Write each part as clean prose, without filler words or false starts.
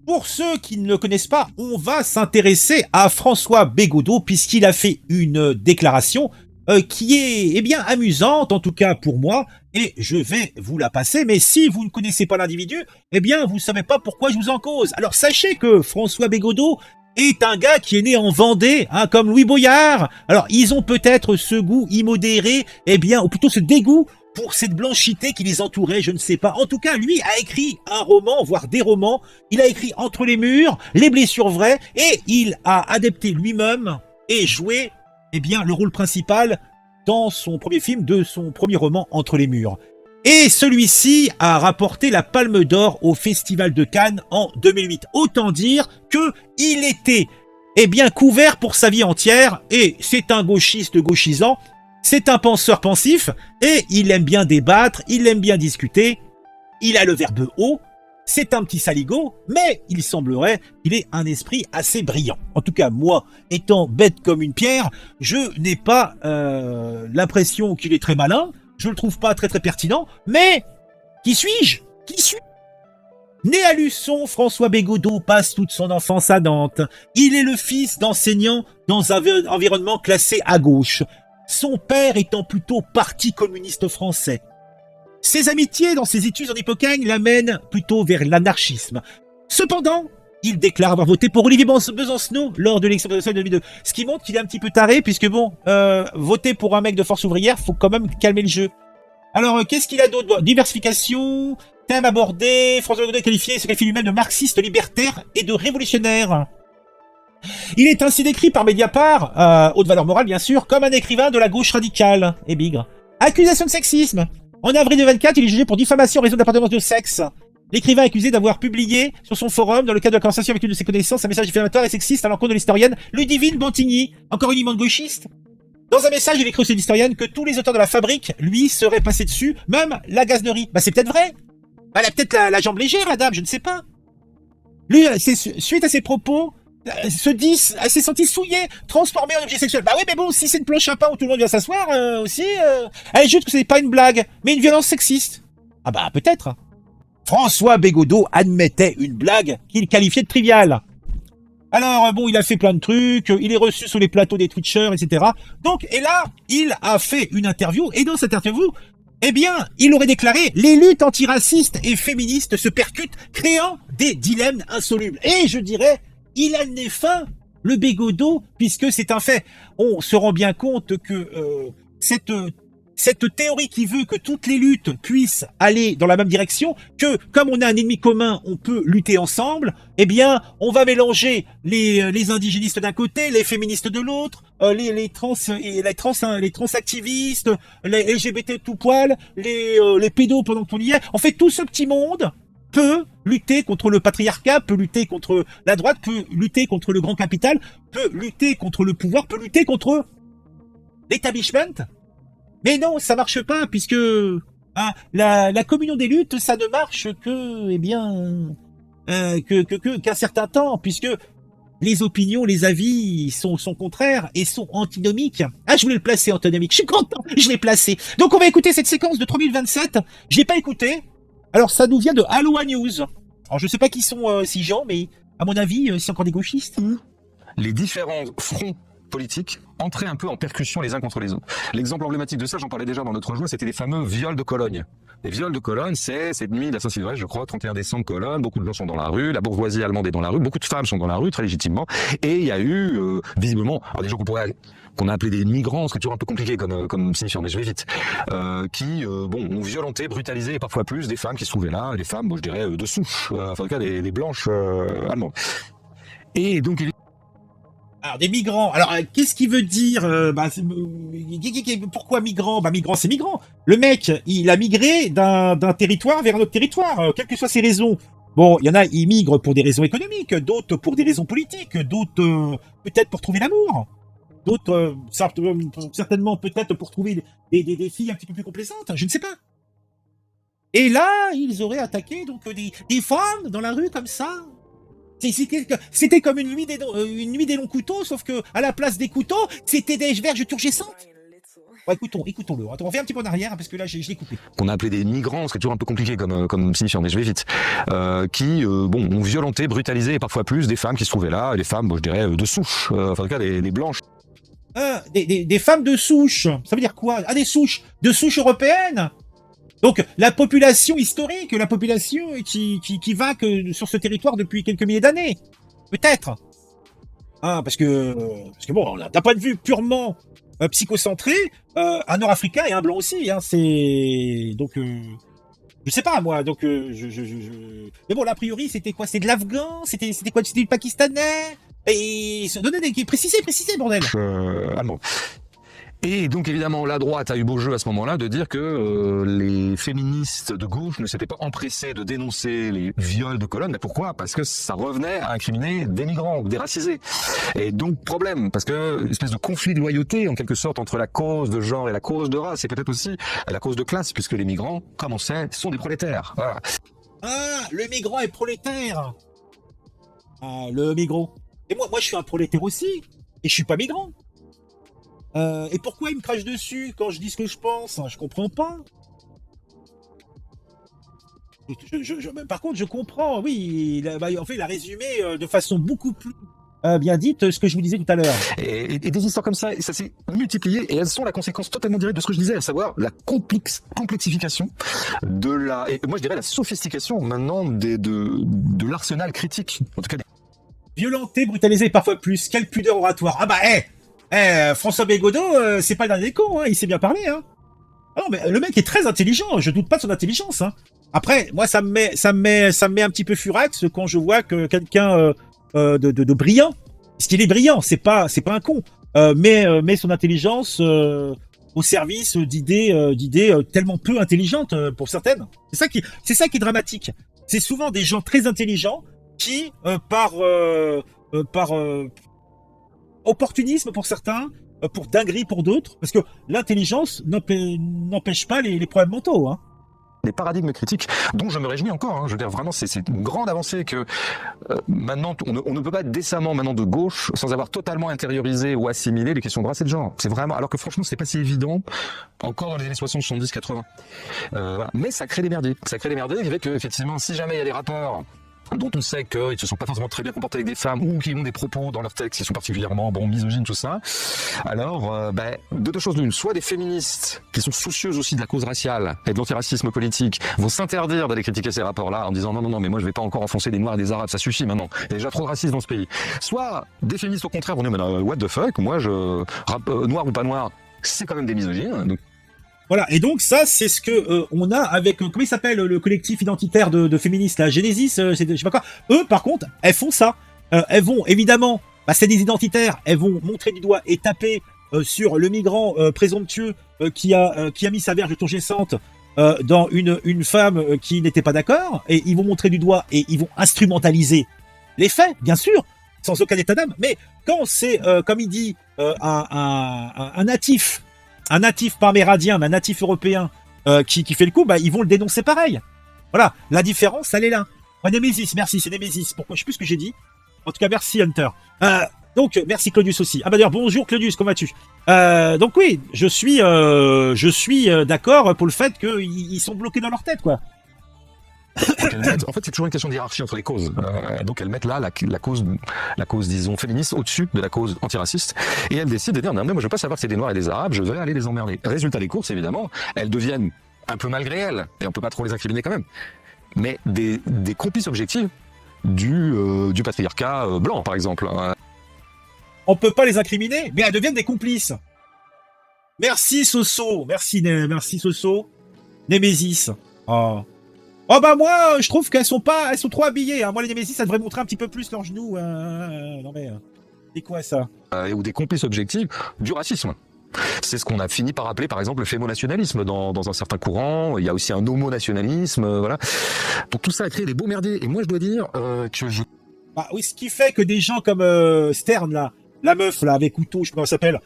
Pour ceux qui ne le connaissent pas, on va s'intéresser à François Bégodeau puisqu'il a fait une déclaration qui est eh bien amusante, en tout cas pour moi, et je vais vous la passer. Mais si vous ne connaissez pas l'individu, eh bien vous ne savez pas pourquoi je vous en cause. Alors sachez que François Bégodeau est un gars qui est né en Vendée, hein, comme Louis Boyard. Alors ils ont peut-être ce goût immodéré, eh bien, ou plutôt ce dégoût pour cette blanchité qui les entourait, je ne sais pas. En tout cas, lui a écrit un roman, voire des romans. Il a écrit Entre les murs, Les blessures vraies, et il a adapté lui-même et joué, eh bien, le rôle principal dans son premier film de son premier roman Entre les murs. Et celui-ci a rapporté la Palme d'Or au Festival de Cannes en 2008. Autant dire que il était, eh bien, couvert pour sa vie entière, et c'est un gauchiste gauchisant. C'est un penseur pensif et il aime bien débattre, il aime bien discuter, il a le verbe haut, c'est un petit saligo, mais il semblerait qu'il ait un esprit assez brillant. En tout cas, moi, étant bête comme une pierre, je n'ai pas l'impression qu'il est très malin, je le trouve pas très pertinent, mais qui suis-je? Qui suis Né à Luçon, François Bégodeau passe toute son enfance à Nantes. Il est le fils d'enseignants dans un environnement classé à gauche. Son père étant plutôt parti communiste français. Ses amitiés dans ses études en Hippocagne l'amènent plutôt vers l'anarchisme. Cependant, il déclare avoir voté pour Olivier Besancenot lors de l'élection présidentielle de 2002. Ce qui montre qu'il est un petit peu taré, puisque bon, voter pour un mec de Force ouvrière, faut quand même calmer le jeu. Alors, qu'est-ce qu'il a d'autre? Diversification, thème abordé, François Bégodeau se qualifie lui-même de marxiste libertaire et de révolutionnaire. Il est ainsi décrit par Mediapart, haute valeur morale bien sûr, comme un écrivain de la gauche radicale et bigre. Accusation de sexisme. En avril 2024, il est jugé pour diffamation en raison d'appartenance de sexe. L'écrivain est accusé d'avoir publié sur son forum, dans le cadre de la conversation avec une de ses connaissances, un message diffamatoire et sexiste à l'encontre de l'historienne Ludivine Bantigny, encore une immense gauchiste. Dans un message, il écrit aux historienne que tous les auteurs de la fabrique, lui, seraient passés dessus, même la gaznerie. Bah c'est peut-être vrai. Bah, elle a peut-être la jambe légère, la dame, je ne sais pas. Lui, c'est suite à ses propos, elle s'est sentie souillée, transformée en objet sexuel. Bah oui, mais bon, si c'est une planche à pain où tout le monde vient s'asseoir, elle ajoute que ce n'est pas une blague, mais une violence sexiste. Ah bah peut-être. François Bégodeau admettait une blague qu'il qualifiait de triviale. Alors bon, il a fait plein de trucs, il est reçu sur les plateaux des Twitchers, etc. Donc, et là, il a fait une interview, et dans cette interview, eh bien, il aurait déclaré « Les luttes antiracistes et féministes se percutent, créant des dilemmes insolubles. » Et je dirais, il a le nez fin, le Bégodeau, puisque c'est un fait. On se rend bien compte que cette théorie qui veut que toutes les luttes puissent aller dans la même direction, que comme on a un ennemi commun, on peut lutter ensemble, eh bien, on va mélanger les indigénistes d'un côté, les féministes de l'autre, les transactivistes, les LGBT tout poil, les pédos pendant qu'on y est. En fait, tout ce petit monde peut lutter contre le patriarcat, peut lutter contre la droite, peut lutter contre le grand capital, peut lutter contre le pouvoir, peut lutter contre l'établissement. Mais non, ça marche pas, puisque la communion des luttes, ça ne marche que, eh bien, qu'un certain temps, puisque les opinions, les avis sont contraires et sont antinomiques. Ah, je voulais le placer, antinomique. Je suis content, je l'ai placé. Donc, on va écouter cette séquence de 3027. Je l'ai pas écouté. Alors, ça nous vient de Aloha News. Alors, je sais pas qui sont ces gens, mais à mon avis, c'est encore des gauchistes. Les différents fronts politiques entraient un peu en percussion les uns contre les autres. L'exemple emblématique de ça, j'en parlais déjà dans notre joie, c'était les fameux viols de Cologne. Les viols de Cologne, c'est cette nuit de la Saint-Sylvestre, je crois, 31 décembre, Cologne, beaucoup de gens sont dans la rue, la bourgeoisie allemande est dans la rue, beaucoup de femmes sont dans la rue, très légitimement, et il y a eu, visiblement, alors des gens qu'on a appelé des migrants, c'est toujours un peu compliqué comme signifiant, mais je vais vite, qui ont violenté, brutalisé, et parfois plus, des femmes qui se trouvaient là, des femmes, je dirais, de souche, enfin en tout cas des blanches allemandes. Et donc, Alors, des migrants. Alors, qu'est-ce qu'il veut dire pourquoi migrant? Bah, migrant, c'est migrant. Le mec, il a migré d'un territoire vers un autre territoire, quelles que soient ses raisons. Bon, il y en a, ils migrent pour des raisons économiques, d'autres pour des raisons politiques, d'autres peut-être pour trouver l'amour, d'autres certainement peut-être pour trouver des filles un petit peu plus complaisantes, je ne sais pas. Et là, ils auraient attaqué donc des femmes dans la rue comme ça. C'était comme une nuit des longs couteaux, sauf que à la place des couteaux, c'était des verges turgescentes. Ouais, écoutons-le. Attends, on revient un petit peu en arrière, parce que là, je l'ai coupé. qu'on a appelé des migrants, ce qui est toujours un peu compliqué comme signifiant, mais je vais vite, qui ont violenté, brutalisé et parfois plus des femmes qui se trouvaient là, et des femmes, bon, je dirais, de souche, enfin en tout cas des blanches. Des femmes de souche, ça veut dire quoi? Ah, des souches, de souche européenne. Donc, la population historique, la population qui va que sur ce territoire depuis quelques milliers d'années. Peut-être. Ah, parce que bon, d'un point de vue purement psychocentré, un Nord-Africain et un blanc aussi, hein, c'est... Donc, je sais pas, moi, donc... Mais bon, là, a priori, c'était quoi? C'était de l'Afghan? C'était quoi? C'était du Pakistanais? Et... Donnez des... Précisez, bordel. Allemand. Et donc évidemment la droite a eu beau jeu à ce moment-là de dire que les féministes de gauche ne s'étaient pas empressés de dénoncer les viols de colonnes. Mais pourquoi? Parce que ça revenait à incriminer des migrants ou des racisés. Et donc problème, parce que une espèce de conflit de loyauté en quelque sorte entre la cause de genre et la cause de race, et peut-être aussi la cause de classe, puisque les migrants, comme on sait, sont des prolétaires. Voilà. Ah, le migrant est prolétaire. Ah, le migrant. Et moi, je suis un prolétaire aussi. Et je suis pas migrant. Et pourquoi il me crache dessus quand je dis ce que je pense? Je comprends pas. Par contre, je comprends, oui. En fait, il a résumé de façon beaucoup plus bien dite ce que je vous disais tout à l'heure. Et des histoires comme ça s'est multiplié, et elles sont la conséquence totalement directe de ce que je disais, à savoir la complexification de la... Et moi je dirais la sophistication maintenant de l'arsenal critique. En tout cas, Violenté, brutalisé, parfois plus. Quelle pudeur oratoire. Ah bah, François Bégodeau, c'est pas le dernier con, hein, il sait bien parler, hein. Ah non, mais le mec est très intelligent, je doute pas de son intelligence, hein. Après, moi, ça me met un petit peu furax quand je vois que quelqu'un de brillant, parce qu'il est brillant, c'est pas un con, met son intelligence au service d'idées tellement peu intelligentes pour certaines. C'est ça qui est dramatique. C'est souvent des gens très intelligents qui, par opportunisme pour certains, pour dinguerie pour d'autres, parce que l'intelligence n'empêche pas les problèmes mentaux, hein. les paradigmes critiques dont je me réjouis encore. Je veux dire, vraiment, c'est une grande avancée que maintenant, on ne peut pas être décemment maintenant de gauche sans avoir totalement intériorisé ou assimilé les questions de race et de genre. C'est vraiment, alors que franchement, c'est pas si évident encore dans les années 60, 70, 80. Voilà. Mais ça crée des merdiers. Ça crée des merdiers qui fait que, effectivement, si jamais il y a des rapports dont on sait qu'ils ne se sont pas forcément très bien comportés avec des femmes ou qui ont des propos dans leurs textes qui sont particulièrement misogynes, tout ça. Alors, de deux choses l'une, soit des féministes qui sont soucieuses aussi de la cause raciale et de l'antiracisme politique vont s'interdire d'aller critiquer ces rapports-là en disant non, mais moi je vais pas encore enfoncer des noirs et des arabes, ça suffit maintenant, il y a déjà trop de racisme dans ce pays. Soit des féministes au contraire vont dire mais what the fuck, moi noir ou pas noir, c'est quand même des misogynes. Donc, voilà, et donc ça, c'est ce que on a avec, comment il s'appelle, le collectif identitaire de féministes, là, Genesis, je sais pas quoi. Eux, par contre, elles font ça. Elles vont, évidemment, c'est des identitaires, elles vont montrer du doigt et taper sur le migrant présomptueux qui a mis sa verge turgescente dans une femme qui n'était pas d'accord, et ils vont montrer du doigt et ils vont instrumentaliser les faits, bien sûr, sans aucun état d'âme. Mais quand c'est, comme il dit, un natif pas amérindien, mais un natif européen qui fait le coup, ils vont le dénoncer pareil. Voilà, la différence, elle est là. Némésis, merci, c'est Némésis. Pourquoi? Je sais plus ce que j'ai dit. En tout cas, merci Hunter. Donc, merci Claudius aussi. Ah bah d'ailleurs, bonjour Claudius, comment vas-tu? Donc oui, je suis d'accord pour le fait qu'ils sont bloqués dans leur tête, quoi. en fait, c'est toujours une question de hiérarchie entre les causes. Donc, elles mettent là la cause, disons, féministe au-dessus de la cause antiraciste. Et elles décident de dire, non, mais moi, je veux pas savoir que c'est des Noirs et des Arabes, je vais aller les emmerder. Résultat des courses, évidemment, elles deviennent un peu malgré elles, et on peut pas trop les incriminer quand même, mais des complices objectifs du patriarcat blanc, par exemple. On peut pas les incriminer, mais elles deviennent des complices. Merci Soso, merci Soso. Némésis. Oh bah moi, je trouve elles sont trop habillées. Hein. Moi les Némésis, ça devrait montrer un petit peu plus leurs genoux. Non mais, c'est quoi ça? Ou des complices objectifs du racisme. C'est ce qu'on a fini par appeler, par exemple, le fémonationalisme dans un certain courant. Il y a aussi un homonationalisme, voilà. Donc tout ça a créé des beaux merdiers. Et moi, je dois dire que je... oui, ce qui fait que des gens comme Stern, là, la meuf, là, avec couteau, je sais pas comment elle s'appelle,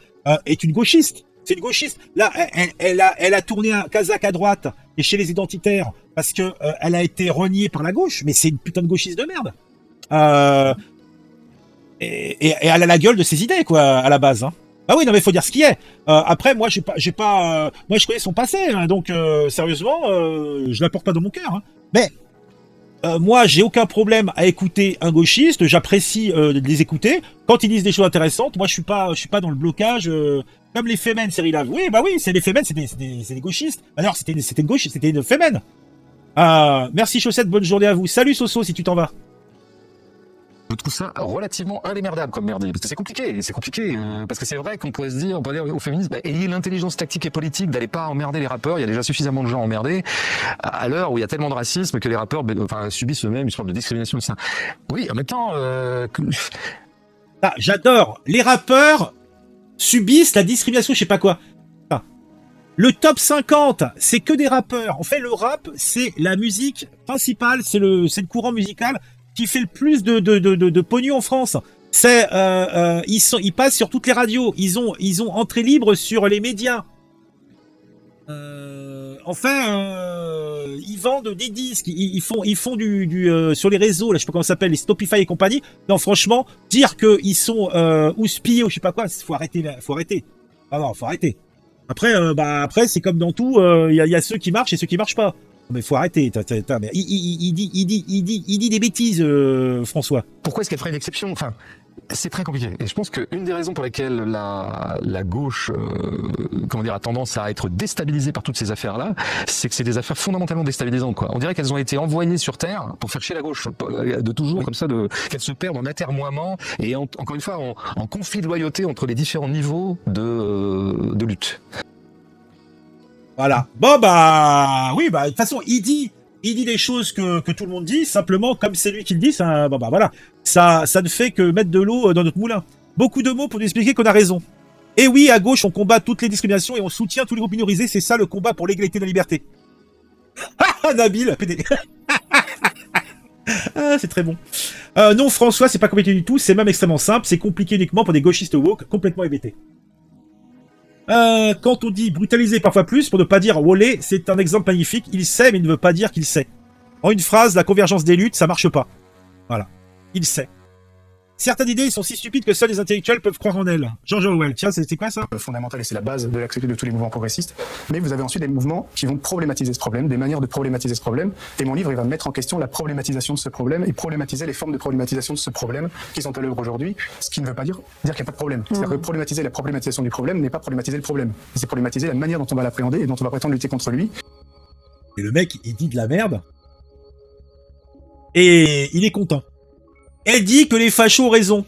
est une gauchiste. C'est une gauchiste. Là, elle a tourné un Kazakh à droite et chez les identitaires parce que elle a été reniée par la gauche. Mais c'est une putain de gauchiste de merde. Et elle a la gueule de ses idées, quoi, à la base. Hein. Ah oui, non, mais il faut dire ce qui est. Après, moi, moi, je connais son passé, hein, donc sérieusement, je l'apporte pas dans mon cœur. Hein. Mais moi, j'ai aucun problème à écouter un gauchiste. J'apprécie de les écouter quand ils disent des choses intéressantes. Moi, je suis pas dans le blocage. Comme les Femen, série là. Oui, bah oui, c'est les Femen, c'est des gauchistes. Alors, c'était une gauche, c'était une Femen. Merci Chaussette, bonne journée à vous. Salut Soso, si tu t'en vas. Je trouve ça relativement indémerdable comme merdier, parce que c'est compliqué, parce que c'est vrai qu'on pourrait dire aux féministes, ayez l'intelligence tactique et politique d'aller pas emmerder les rappeurs, il y a déjà suffisamment de gens emmerdés, à l'heure où il y a tellement de racisme que les rappeurs subissent eux-mêmes une sorte de discrimination de ça. Oui, en même temps... J'adore, les rappeurs subissent la discrimination, je sais pas quoi. Le top 50, c'est que des rappeurs. En fait, le rap, c'est la musique principale, c'est le courant musical qui fait le plus de pognon en France. Ils passent sur toutes les radios. Ils ont entrée libre sur les médias. Ils vendent des disques. Ils font du sur les réseaux. Là, je sais pas comment ça s'appelle, les Stopify et compagnie. Non, franchement, dire que ils sont houspillés ou je sais pas quoi, faut arrêter. Ah non, faut arrêter. Après, c'est comme dans tout. Il y a ceux qui marchent et ceux qui marchent pas. Mais faut arrêter. Mais il dit des bêtises, François. Pourquoi est-ce qu'elle ferait une exception? Enfin, c'est très compliqué. Et je pense qu'une des raisons pour lesquelles la gauche, a tendance à être déstabilisée par toutes ces affaires-là, c'est que c'est des affaires fondamentalement déstabilisantes, quoi. On dirait qu'elles ont été envoyées sur Terre pour faire chier la gauche, de toujours comme ça, qu'elles se perdent en atermoiement et encore une fois en conflit de loyauté entre les différents niveaux de lutte. Voilà. Bon, oui, de toute façon, il dit des choses que tout le monde dit, simplement, comme c'est lui qui le dit, ça, voilà. Ça ne fait que mettre de l'eau dans notre moulin. Beaucoup de mots pour nous expliquer qu'on a raison. Et oui, à gauche, on combat toutes les discriminations et on soutient tous les groupes minorisés, c'est ça le combat pour l'égalité de la liberté. Nabil, PD. C'est très bon. Non, François, c'est pas compliqué du tout, c'est même extrêmement simple, c'est compliqué uniquement pour des gauchistes woke complètement hébétés. Quand on dit brutaliser parfois plus, pour ne pas dire woler, c'est un exemple magnifique. Il sait, mais il ne veut pas dire qu'il sait. En une phrase, la convergence des luttes, ça marche pas. Voilà. Il sait. Certaines idées sont si stupides que seuls les intellectuels peuvent croire en elles. George Orwell, tiens, c'est quoi ça? Fondamental, et c'est la base de l'accepter de tous les mouvements progressistes. Mais vous avez ensuite des mouvements qui vont problématiser ce problème, des manières de problématiser ce problème. Et mon livre, il va mettre en question la problématisation de ce problème et problématiser les formes de problématisation de ce problème qui sont à l'œuvre aujourd'hui. Ce qui ne veut pas dire qu'il n'y a pas de problème. C'est-à-dire que problématiser la problématisation du problème n'est pas problématiser le problème. C'est problématiser la manière dont on va l'appréhender et dont on va prétendre lutter contre lui. Et le mec, il dit de la merde. Et il est content. Elle dit que les fachos ont raison.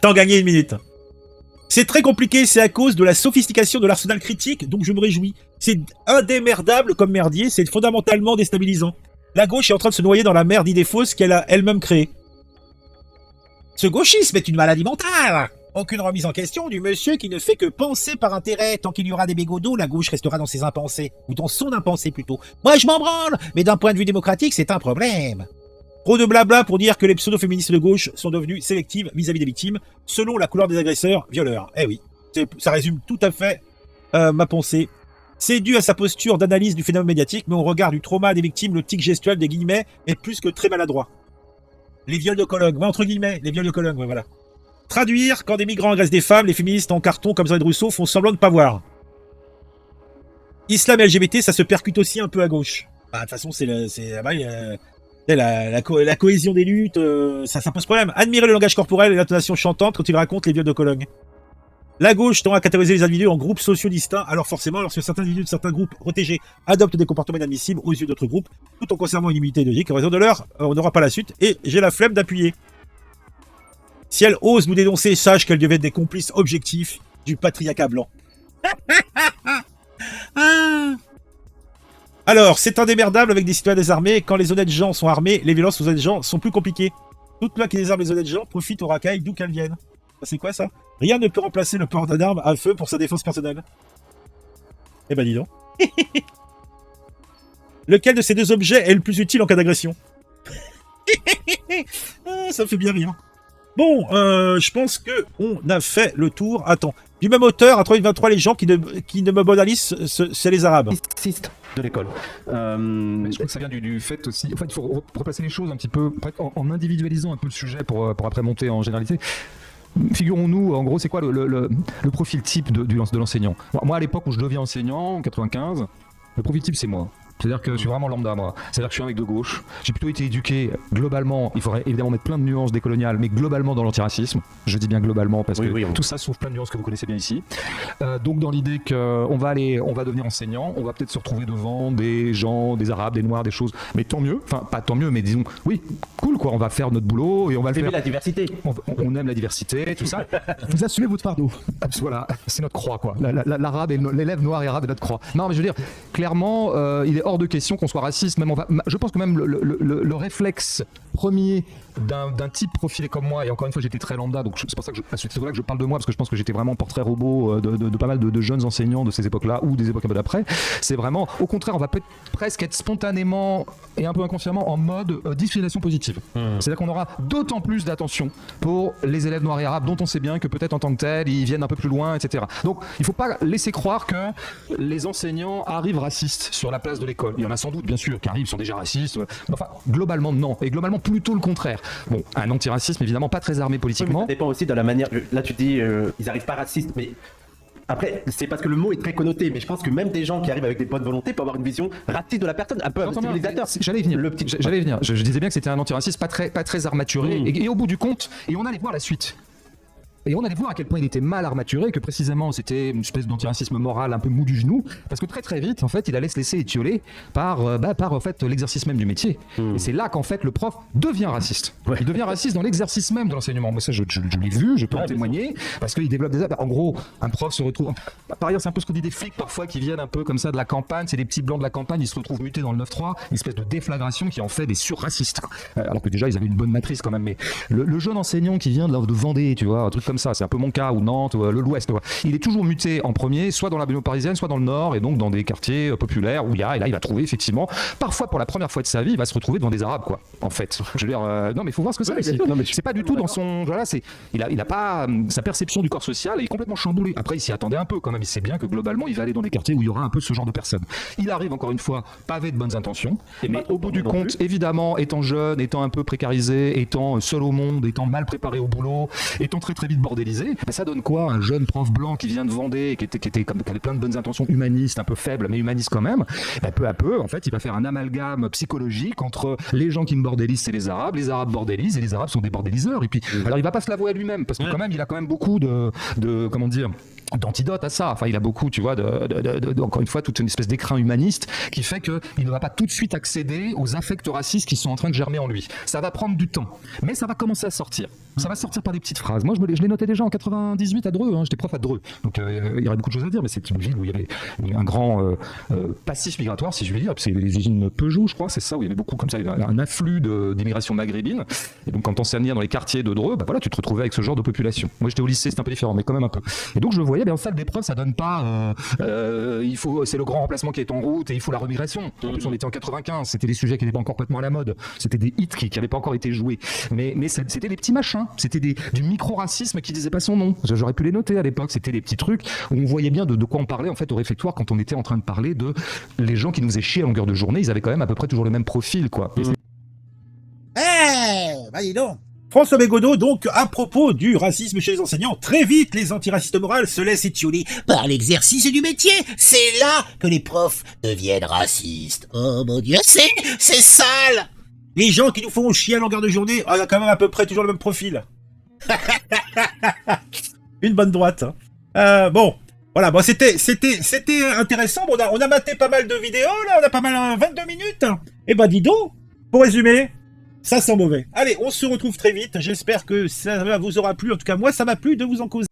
T'en gagné une minute. C'est très compliqué, c'est à cause de la sophistication de l'arsenal critique, donc je me réjouis. C'est indémerdable comme merdier, c'est fondamentalement déstabilisant. La gauche est en train de se noyer dans la merde d'idées fausses qu'elle a elle-même créée. Ce gauchisme est une maladie mentale. Aucune remise en question du monsieur qui ne fait que penser par intérêt. Tant qu'il y aura des bégots, la gauche restera dans ses impensés. Ou dans son impensé plutôt. Moi je m'en branle, mais d'un point de vue démocratique, c'est un problème. Trop de blabla pour dire que les pseudo-féministes de gauche sont devenues sélectives vis-à-vis des victimes, selon la couleur des agresseurs, violeurs. Eh oui, ça résume tout à fait ma pensée. C'est dû à sa posture d'analyse du phénomène médiatique, mais au regard du trauma des victimes, le tic gestuel des guillemets est plus que très maladroit. Les viols de Cologne, ouais, entre guillemets, les viols de Cologne, ouais, voilà. Traduire, quand des migrants agressent des femmes, les féministes en carton comme Jean-Yves Rousseau font semblant de ne pas voir. Islam et LGBT, ça se percute aussi un peu à gauche. De toute façon, la cohésion des luttes, ça pose problème. Admirer le langage corporel et l'intonation chantante quand il raconte les viols de Cologne. La gauche tend à catégoriser les individus en groupes sociaux distincts, alors forcément, lorsque certains individus de certains groupes protégés adoptent des comportements inadmissibles aux yeux d'autres groupes, tout en conservant une immunité idéologique, en raison de l'heure, on n'aura pas la suite, et j'ai la flemme d'appuyer. Si elle ose nous dénoncer, sache qu'elle devait être des complices objectifs du patriarcat blanc. Alors, c'est indémerdable avec des citoyens désarmés. Quand les honnêtes gens sont armés, les violences aux honnêtes gens sont plus compliquées. Toute loi qui désarme les honnêtes gens profite aux racailles d'où qu'elles viennent. C'est quoi ça? Rien ne peut remplacer le port d'armes à feu pour sa défense personnelle. Eh ben dis donc. Lequel de ces deux objets est le plus utile en cas d'agression? Ça me fait bien rire. Bon, je pense que on a fait le tour. Attends. Du même auteur, à 323, les gens qui ne me banalisent, c'est les Arabes. De l'école. Je crois que ça vient du fait aussi. En fait, il faut replacer les choses un petit peu en individualisant un peu le sujet pour après monter en généralité. figurons-nous, en gros, c'est quoi le profil type de l'enseignant? Moi, à l'époque où je deviens enseignant, en 95, le profil type, c'est moi. C'est-à-dire que je suis vraiment lambda, moi. C'est-à-dire que je suis un mec de gauche. J'ai plutôt été éduqué globalement, il faudrait évidemment mettre plein de nuances décoloniales, mais globalement dans l'antiracisme. Je dis bien globalement parce que tout ça sauve plein de nuances que vous connaissez bien ici. Donc dans l'idée qu'on va devenir enseignant, on va peut-être se retrouver devant des gens, des arabes, des noirs, des choses. Mais tant mieux, enfin pas tant mieux, mais disons, oui, cool quoi, on va faire notre boulot et on va le faire. La diversité. On aime la diversité, tout ça. Vous assumez votre fardeau. Voilà, c'est notre croix quoi. L'arabe et l'élève noir et arabe est notre croix. Non mais je veux dire, clairement, il est hors de question qu'on soit raciste. Même je pense que même le réflexe premier d'un type profilé comme moi, et encore une fois j'étais très lambda, donc c'est pour ça que c'est là que je parle de moi, parce que je pense que j'étais vraiment portrait robot de pas mal de jeunes enseignants de ces époques-là ou des époques un peu d'après. C'est vraiment, au contraire, on va presque être spontanément et un peu inconsciemment en mode discrimination positive. C'est-à-dire qu'on aura d'autant plus d'attention pour les élèves noirs et arabes dont on sait bien que peut-être en tant que tels ils viennent un peu plus loin, etc. Donc il faut pas laisser croire que les enseignants arrivent racistes sur la place de l'école. Il y en a sans doute bien sûr qui arrivent, sont déjà racistes. Enfin globalement non, et globalement plutôt le contraire. Bon, un antiracisme évidemment pas très armé politiquement. Ça dépend aussi de la manière. Là tu dis ils arrivent pas racistes, mais après c'est parce que le mot est très connoté. Mais je pense que même des gens qui arrivent avec des bonnes volontés peuvent avoir une vision raciste de la personne, un peu civilisateur. J'allais y venir. J'allais y venir. Je disais bien que c'était un antiracisme pas très armaturé. Et au bout du compte, et on allait voir la suite. Et on allait voir à quel point il était mal armaturé, que précisément c'était une espèce d'antiracisme moral un peu mou du genou, parce que très vite, en fait, il allait se laisser étioler par en fait, l'exercice même du métier. Et c'est là qu'en fait, le prof devient raciste. Ouais. Il devient raciste dans l'exercice même de l'enseignement. Moi, ça, je l'ai vu, je peux en témoigner, parce qu'il développe des... En gros, un prof se retrouve... Par ailleurs, c'est un peu ce qu'on dit des flics, parfois, qui viennent un peu comme ça de la campagne, c'est des petits blancs de la campagne, ils se retrouvent mutés dans le 9-3, une espèce de déflagration qui en fait des surracistes. Alors que déjà, ils avaient une bonne matrice quand même, mais le jeune enseignant qui vient de Vendée, tu vois, un truc comme ça, c'est un peu mon cas, ou Nantes, ou l'Ouest, il est toujours muté en premier, soit dans la banlieue parisienne, soit dans le Nord, et donc dans des quartiers populaires où et là il va trouver effectivement, parfois pour la première fois de sa vie, il va se retrouver devant des Arabes, quoi, en fait. Je veux dire, non mais il faut voir ce que c'est ici. C'est pas du tout dans son, voilà, il a pas, sa perception du corps social est complètement chamboulée. Après il s'y attendait un peu quand même, il sait bien que globalement il va aller dans des quartiers où il y aura un peu ce genre de personnes. Il arrive encore une fois, pavé de bonnes intentions, mais au bout du compte, évidemment, étant jeune, étant un peu précarisé, étant seul au monde, étant mal préparé au boulot, étant très vite bordélisé, ça donne quoi? Un jeune prof blanc qui vient de Vendée, qui avait plein de bonnes intentions humanistes, un peu faible, mais humaniste quand même, peu à peu, en fait, il va faire un amalgame psychologique entre les gens qui me bordélisent, c'est les Arabes bordélisent, et les Arabes sont des bordéliseurs. Et puis, alors il va pas se l'avouer à lui-même, parce que quand même, il a quand même beaucoup de comment dire, d'antidote à ça. Enfin, il a beaucoup, tu vois, encore une fois, toute une espèce d'écrin humaniste qui fait qu'il ne va pas tout de suite accéder aux affects racistes qui sont en train de germer en lui. Ça va prendre du temps, mais ça va commencer à sortir. Ça va sortir par des petites phrases. Moi, je l'ai noté déjà en 98 à Dreux. J'étais prof à Dreux, donc il y aurait beaucoup de choses à dire, mais c'est une ville où il y avait un grand passif migratoire, si je veux dire. C'est les usines Peugeot, je crois, c'est ça, où il y avait beaucoup comme ça, un afflux d'immigration maghrébine. Et donc, quand t'enseignais dans les quartiers de Dreux, voilà, tu te retrouvais avec ce genre de population. Moi, j'étais au lycée, c'était un peu différent, mais quand même un peu. Et donc, je voyais, en salle d'épreuve, ça donne pas. C'est le grand remplacement qui est en route et il faut la remigration. En plus, on était en 95, c'était des sujets qui n'étaient pas encore complètement à la mode. C'était des hits qui n'avaient pas encore été joués. Mais c'était des petits machins. C'était du micro-racisme qui disait pas son nom. J'aurais pu les noter à l'époque. C'était des petits trucs où on voyait bien de quoi on parlait en fait au réfectoire quand on était en train de parler de les gens qui nous faisaient chier à longueur de journée. Ils avaient quand même à peu près toujours le même profil, quoi. Bah dis donc. François Bégodeau, donc, à propos du racisme chez les enseignants, très vite, les antiracistes morales se laissent étioler par l'exercice du métier. C'est là que les profs deviennent racistes. Oh mon Dieu, c'est sale. Les gens qui nous font chier à longueur de journée, on a quand même à peu près toujours le même profil. Une bonne droite. Bon, voilà, bon, c'était intéressant. Bon, on a maté pas mal de vidéos, là, on a pas mal 22 minutes. Et bah dis donc, pour résumer, ça sent mauvais. Allez, on se retrouve très vite. J'espère que ça vous aura plu. En tout cas, moi, ça m'a plu de vous en causer.